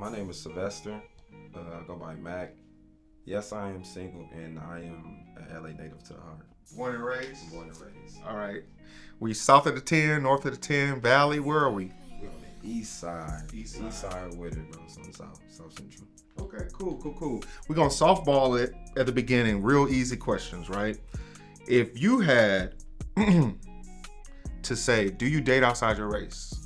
My name is Sylvester. I go by Mac. Yes, I am single, and I am a LA native to the heart. Born and raised? Born and raised. All right. We south of the 10, north of the 10, valley? Where are we? We're on the east side. East side. East side with it, bro. So I'm South Central. Okay, cool. We're going to softball it at the beginning. Real easy questions, right? If you had to say, do you date outside your race?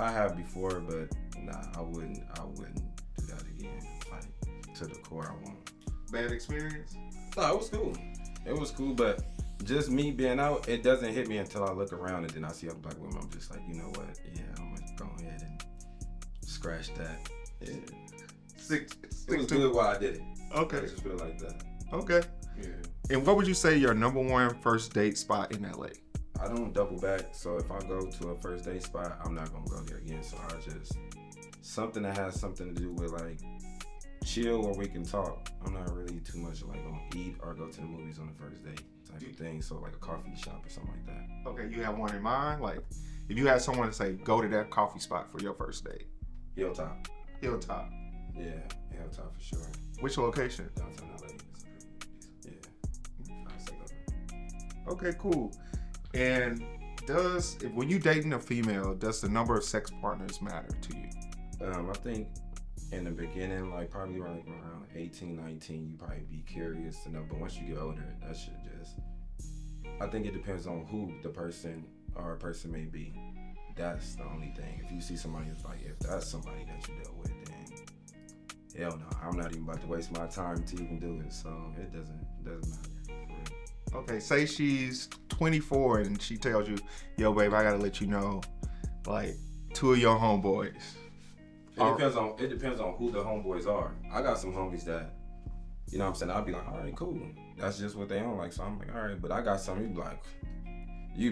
I have before, but nah, I wouldn't do that again. Like, to the core, I won't. Bad experience? No, it was cool. It was cool, but just me being out, it doesn't hit me until I look around and then I see other black women. I'm just like, you know what? Yeah, I'm gonna go ahead and scratch that. Yeah. It was good while I did it. Okay. I just feel like that. Okay. Yeah. And what would you say your number one first date spot in LA? I don't double back, so if I go to a first date spot, I'm not gonna go there again. So I just something that has something to do with like chill where we can talk. I'm not really too much like gonna eat or go to the movies on the first date type of thing. So like a coffee shop or something like that. Okay, you have one in mind? Like, if you had someone to say, go to that coffee spot for your first date. Hilltop. Hilltop. Yeah, Hilltop for sure. Which location? Downtown LA. Yeah. I say go. Okay, cool. And when you dating a female, does the number of sex partners matter to you? I think in the beginning, like probably like around 18, 19, you probably be curious to know. But once you get older, that shit just, I think it depends on who the person or a person may be. That's the only thing. If you see somebody who's like, if that's somebody that you dealt with, then hell no, I'm not even about to waste my time to even do it. So it doesn't matter. For real. Okay, say she's 24 and she tells you, yo, babe, I gotta let you know, like, two of your homeboys. It depends on who the homeboys are. I got some homies that, you know what I'm saying, I'll be like, all right, cool. That's just what they on like. So I'm like, all right, but I got some, you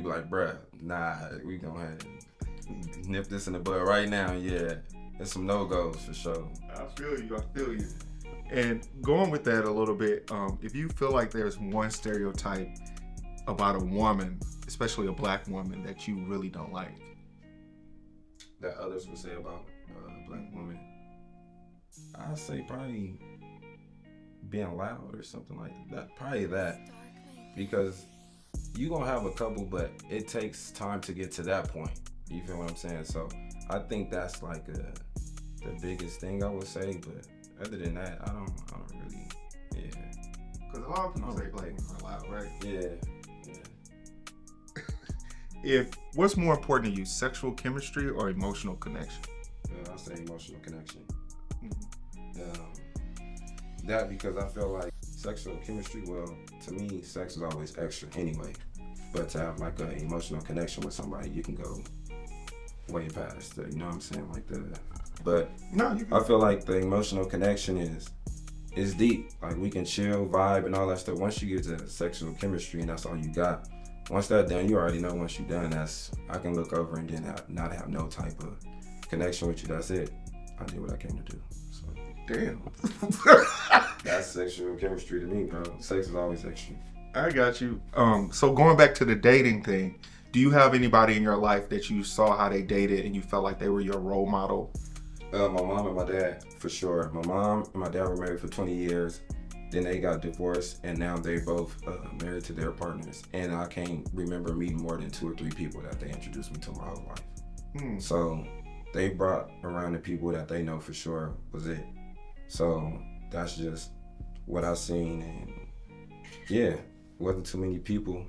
be like, bruh, nah, we gonna have to nip this in the bud right now. Yeah, there's some no-goes for sure. I feel you. And going with that a little bit, if you feel like there's one stereotype about a woman, especially a black woman, that you really don't like. That others would say about black women, I'd say probably being loud or something like that. Probably that, because you gonna have a couple, but it takes time to get to that point. You feel what I'm saying? So I think that's like the biggest thing I would say. But other than that, I don't really, yeah. Because a lot of people say black women are loud, right? Yeah. What's more important to you, sexual chemistry or emotional connection? I'll say emotional connection. Mm-hmm. That because I feel like sexual chemistry, well, to me, sex is always extra anyway. But to have like an emotional connection with somebody, you can go way past that, you know what I'm saying? Like but no, I feel like the emotional connection is deep. Like we can chill, vibe, and all that stuff. Once you get to sexual chemistry and that's all you got, once that's done, you already know once you're done, I can look over and then not have no type of connection with you. That's it. I did what I came to do. So. Damn. That's sexual chemistry to me, bro. Sex is always extra. I got you. So going back to the dating thing, do you have anybody in your life that you saw how they dated and you felt like they were your role model? My mom and my dad, for sure. My mom and my dad were married for 20 years. Then they got divorced, and now they both married to their partners. And I can't remember meeting more than 2 or 3 people that they introduced me to my whole life. So they brought around the people that they know for sure was it. So that's just what I seen, and yeah, wasn't too many people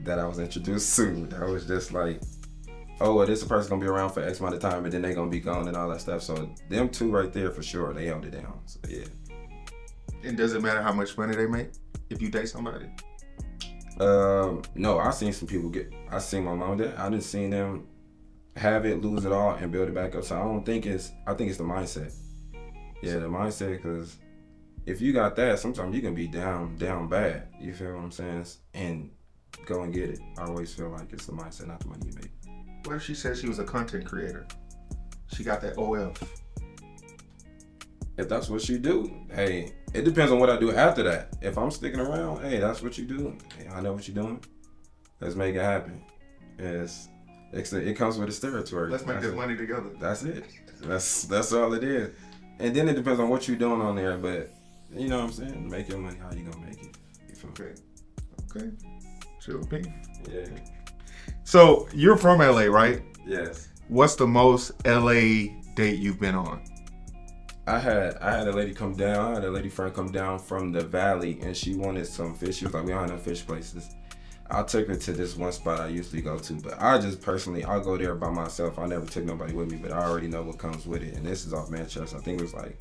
that I was introduced to. That was just like, oh, well, this person gonna be around for X amount of time, and then they gonna be gone and all that stuff. So them 2 right there for sure, they held it down. So yeah. And does it matter how much money they make if you date somebody? No, I seen some people I seen my mom and dad. I didn't seen them have it, lose it all, and build it back up. So I think it's the mindset. Yeah, the mindset, because if you got that, sometimes you can be down bad. You feel what I'm saying? And go and get it. I always feel like it's the mindset, not the money you make. What if she said she was a content creator? She got that OF. If that's what you do, hey, it depends on what I do after that. If I'm sticking around, hey, that's what you do. Hey, I know what you're doing. Let's make it happen. It's It comes with its territory. Let's make this money together. That's it. That's all it is. And then it depends on what you're doing on there, but you know what I'm saying? Make your money, how you gonna make it? You feel me? Okay. Chill, P. Yeah. So you're from LA, right? Yes. What's the most LA date you've been on? I had a lady come down. I had a lady friend come down from the valley, and she wanted some fish. She was like, "We don't have no fish places." I took her to this one spot I usually go to, but I just personally, I'll go there by myself. I never took nobody with me, but I already know what comes with it. And this is off Manchester. I think it was like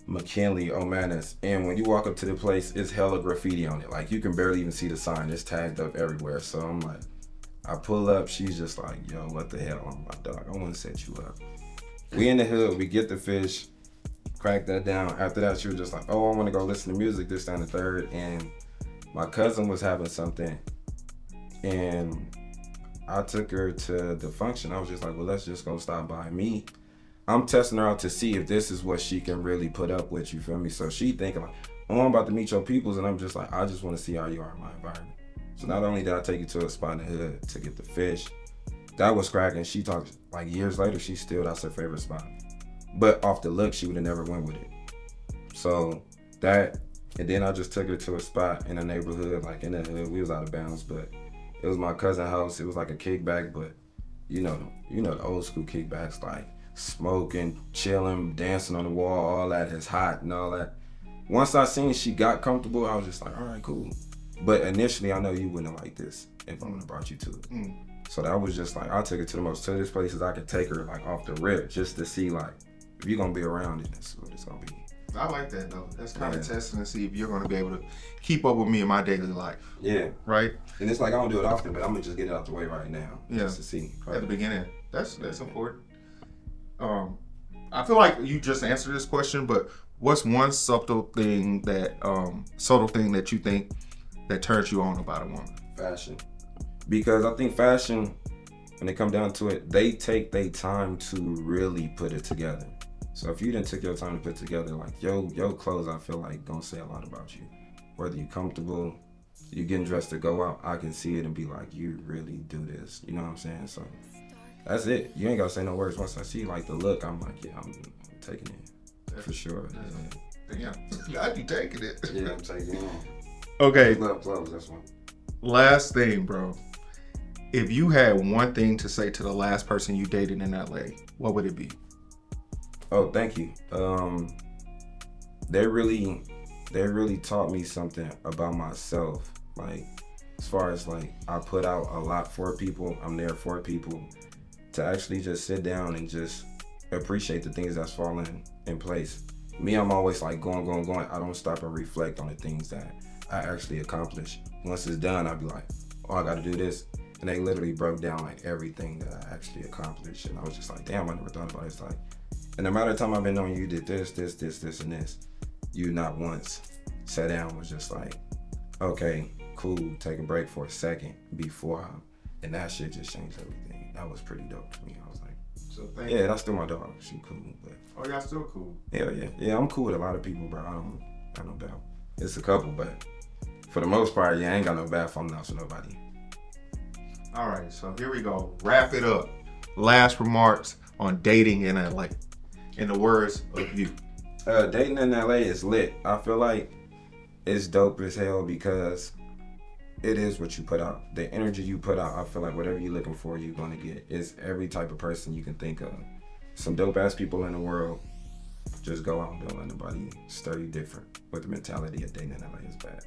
McKinley, Omanus. And when you walk up to the place, it's hella graffiti on it. Like you can barely even see the sign. It's tagged up everywhere. So I'm like, I pull up. She's just like, "Yo, what the hell?" I'm like, "Dog, I want to set you up." We in the hood. We get the fish, crack that down. After that, she was just like, "Oh, I want to go listen to music, this, that, and the third." And my cousin was having something, and I took her to the function. I was just like, "Well, let's just go stop by me." I'm testing her out to see if this is what she can really put up with, you feel me? So she thinking like, "Oh, I'm about to meet your peoples," and I'm just like, "I just want to see how you are in my environment." So not only did I take you to a spot in the hood to get the fish, that was cracking. She talked like years later, that's her favorite spot. But off the look, she would have never went with it. So that, and then I just took her to a spot in the neighborhood, like in the hood. We was out of bounds, but it was my cousin's house. It was like a kickback, but you know the old school kickbacks, like smoking, chilling, dancing on the wall, all that is hot and all that. Once I seen she got comfortable, I was just like, all right, cool. But initially, I know you wouldn't like this if I would have brought you to it. So that was just like, I took her to the most toughest places I could take her, like off the rip, just to see like, if you're gonna be around it, that's what it's gonna be. I like that though. That's kind of testing to see if you're gonna be able to keep up with me in my daily life. Yeah. Right? And it's like, I don't do it often, but I'm gonna just get it out the way right now. Yeah. Just to see. At the beginning. That's important. I feel like you just answered this question, but what's one subtle thing that you think that turns you on about a woman? Fashion. Because I think fashion, when it come down to it, they take their time to really put it together. So if you didn't take your time to put together, like your clothes, I feel like gonna say a lot about you. Whether you're comfortable, you getting dressed to go out, I can see it and be like, you really do this. You know what I'm saying? So that's it. You ain't gotta say no words. Once I see like the look, I'm like, yeah, I'm taking it for sure. Yeah, glad you taking it. Yeah, I'm taking it. Okay. Love clothes. That's one. Last thing, bro. If you had one thing to say to the last person you dated in LA, what would it be? Oh, thank you. They really taught me something about myself. Like, as far as like, I put out a lot for people. I'm there for people. To actually just sit down and just appreciate the things that's falling in place. Me, I'm always like going. I don't stop and reflect on the things that I actually accomplish. Once it's done, I'll be like, oh, I gotta do this. And they literally broke down like everything that I actually accomplished. And I was just like, damn, I never thought about it. It's like, in the amount of time I've been knowing you did this, and this, you not once sat down and was just like, okay, cool, take a break for a second before and that shit just changed everything. That was pretty dope to me. I was like, so yeah, that's still my dog. She cool, but oh, y'all still cool? Hell yeah. Yeah, I'm cool with a lot of people, bro. I don't got no doubt. It's a couple, but for the most part, yeah, I ain't got no bad falling outs with nobody. All right, so here we go. Wrap it up. Last remarks on dating in LA. In the words of you. Dating in LA is lit. I feel like it's dope as hell because it is what you put out. The energy you put out, I feel like whatever you're looking for, you're gonna get. It's every type of person you can think of. Some dope ass people in the world. Just go out and don't let nobody stir you different. But the mentality of dating in LA is bad.